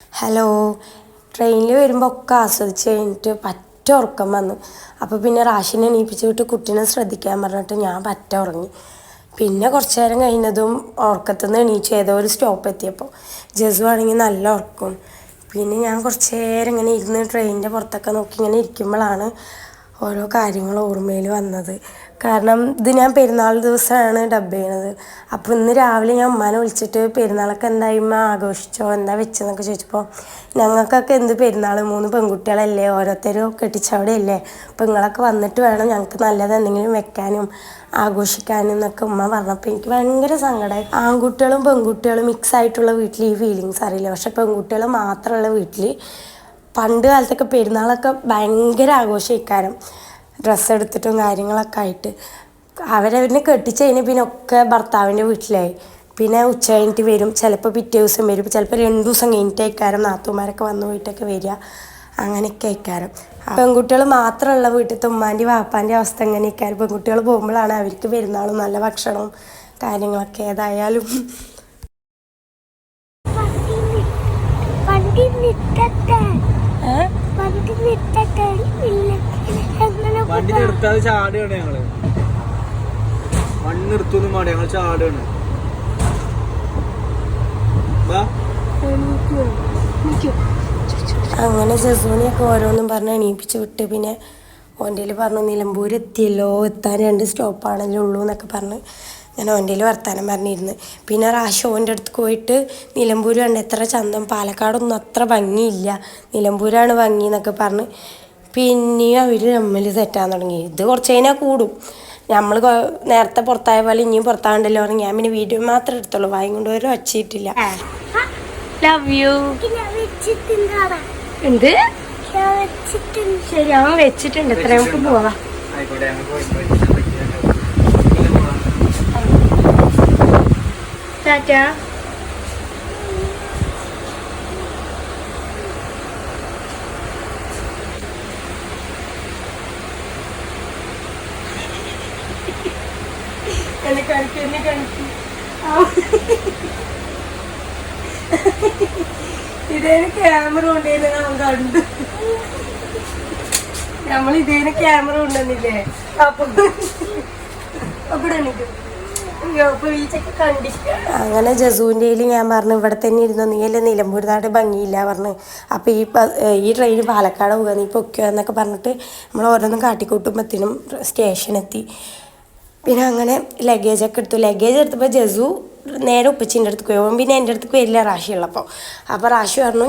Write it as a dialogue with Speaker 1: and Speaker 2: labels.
Speaker 1: Hello. ട്രെയിനിൽ വരുമ്പോൾ ഒക്കെ ആസ്വദിച്ച് കഴിഞ്ഞിട്ട് പറ്റ ഉറക്കം വന്നു. അപ്പോൾ പിന്നെ റാഷിനെ എണീപ്പിച്ച് വിട്ട് കുട്ടീനെ ശ്രദ്ധിക്കാൻ പറഞ്ഞിട്ട് ഞാൻ പറ്റ ഉറങ്ങി. പിന്നെ കുറച്ച് നേരം കഴിഞ്ഞതും ഉറക്കത്തുനിന്ന് എണീച്ച് ഏതോ ഒരു സ്റ്റോപ്പ് എത്തിയപ്പോൾ ജസു ആണെങ്കിൽ നല്ല ഉറക്കും. പിന്നെ ഞാൻ കുറച്ച് നേരം ഇങ്ങനെ ഇരുന്ന് ട്രെയിനിൻ്റെ പുറത്തൊക്കെ നോക്കി ഇങ്ങനെ ഇരിക്കുമ്പോഴാണ് ഓരോ കാര്യങ്ങൾ ഓർമ്മയിൽ വന്നത്. കാരണം ഇത് ഞാൻ പെരുന്നാൾ ദിവസമാണ് ഡബ് ചെയ്യണത്. അപ്പോൾ ഇന്ന് രാവിലെ ഞാൻ ഉമ്മാനെ വിളിച്ചിട്ട് പെരുന്നാളൊക്കെ എന്തായി ഉമ്മ ആഘോഷിച്ചോ, എന്താ വെച്ചതെന്നൊക്കെ ചോദിച്ചപ്പോൾ ഞങ്ങൾക്കൊക്കെ എന്ത് പെരുന്നാൾ, 3 പെൺകുട്ടികളല്ലേ, ഓരോരുത്തരും കെട്ടിച്ചവിടെയല്ലേ, അപ്പോൾ നിങ്ങളൊക്കെ വന്നിട്ട് വേണം ഞങ്ങൾക്ക് നല്ലത് എന്തെങ്കിലും വെക്കാനും ആഘോഷിക്കാനും എന്നൊക്കെ ഉമ്മ പറഞ്ഞപ്പോൾ എനിക്ക് ഭയങ്കര സങ്കടമായി. ആൺകുട്ടികളും പെൺകുട്ടികളും മിക്സ് ആയിട്ടുള്ള വീട്ടിൽ ഈ ഫീലിങ്സ് അറിയില്ല. പക്ഷെ പെൺകുട്ടികൾ മാത്രമുള്ള വീട്ടിൽ പണ്ട് കാലത്തൊക്കെ പെരുന്നാളൊക്കെ ഭയങ്കര ആഘോഷിക്കാനും ഡ്രസ്സ് എടുത്തിട്ടും കാര്യങ്ങളൊക്കെ ആയിട്ട് അവരവരിനെ കെട്ടിച്ച് കഴിഞ്ഞാൽ പിന്നെ ഒക്കെ ഭർത്താവിൻ്റെ വീട്ടിലായി. പിന്നെ ഉച്ച കഴിഞ്ഞിട്ട് വരും, ചിലപ്പോൾ പിറ്റേ ദിവസം വരും, ചിലപ്പോൾ 2 ദിവസം കഴിഞ്ഞിട്ട് അയക്കാരം നാത്തൂമാരൊക്കെ വന്നു പോയിട്ടൊക്കെ വരിക. അങ്ങനെയൊക്കെ അയക്കാരം. പെൺകുട്ടികൾ മാത്രമുള്ള വീട്ടിലത്തെ ഉമ്മാൻ്റെ വാപ്പാൻ്റെ അവസ്ഥ എങ്ങനെ അയക്കാരം. പെൺകുട്ടികൾ പോകുമ്പോഴാണ് അവർക്ക് പെരുന്നാളും നല്ല ഭക്ഷണവും കാര്യങ്ങളൊക്കെ. ഏതായാലും
Speaker 2: വണ്ടി നിർത്താതെ ചാടുകയാണ് ഞങ്ങള്. വണ്ടി നിർത്തുന്നു മാടി, ഞങ്ങൾ ചാടുകയാണ്.
Speaker 1: അങ്ങനെ ജസൂനെയൊക്കെ ഓരോന്നും പറഞ്ഞ് എണീപ്പിച്ച് വിട്ട് പിന്നെ ഓൻ്റെയിൽ പറഞ്ഞു നിലമ്പൂർ എത്തിയല്ലോ, എത്താൻ 2 സ്റ്റോപ്പാണല്ലോ ഉള്ളൂ എന്നൊക്കെ പറഞ്ഞ് ഞാൻ ഓൻ്റെയിൽ വർത്താനം പറഞ്ഞിരുന്നു. പിന്നെ റാഷി ഓൻ്റെ അടുത്ത് പോയിട്ട് നിലമ്പൂർ കണ്ട് എത്ര ചന്തം, പാലക്കാടൊന്നും അത്ര ഭംഗിയില്ല, നിലമ്പൂരാണ് ഭംഗി എന്നൊക്കെ പറഞ്ഞ് പിന്നെയും അവർ തമ്മിൽ തെറ്റാൻ തുടങ്ങി. ഇത് കുറച്ച് കഴിഞ്ഞാൽ കൂടും. നമ്മൾ നേരത്തെ പുറത്തായ പോലെ ഇനിയും പുറത്താകണ്ടല്ലോ പറഞ്ഞ് ഞാൻ പിന്നെ വീഡിയോ മാത്രമേ എടുത്തുള്ളൂ, വായും കൊണ്ട് ഒരു വച്ചിട്ടില്ല. Love you. എന്ത് ശരി, അവൻ വെച്ചിട്ടുണ്ട്. എത്ര നമുക്ക് പോവാം. ടാറ്റാ. ഇതേനെ ക്യാമറ കൊണ്ടുവരുന്ന അവൻ കണ്ടു. നമ്മൾ ഇതേനെ ക്യാമറ കൊണ്ടുവന്നില്ലേ, അപ്പൊ അങ്ങനെ ജസൂൻ്റെ ഞാൻ പറഞ്ഞു ഇവിടെ തന്നെ ഇരുന്നു, നീയല്ലേ നിലമ്പൂർ നാട് ഭംഗിയില്ല പറഞ്ഞു. അപ്പോൾ ഈ ട്രെയിൻ പാലക്കാട് പോകുക, നീ പൊയ്ക്കോ എന്നൊക്കെ പറഞ്ഞിട്ട് നമ്മൾ ഓരോന്നും കാട്ടിക്കൂട്ടുമ്പോഴത്തേനും സ്റ്റേഷനെത്തി. പിന്നെ അങ്ങനെ ലഗേജൊക്കെ എടുത്തു. ലഗേജ് എടുത്തപ്പോൾ ജസു നേരെ ഉപ്പച്ചീൻ്റെ അടുത്ത് പോയി. പിന്നെ എൻ്റെ അടുത്ത് വരില്ല റാഷി ഉള്ളപ്പോൾ. അപ്പോൾ റാഷി പറഞ്ഞു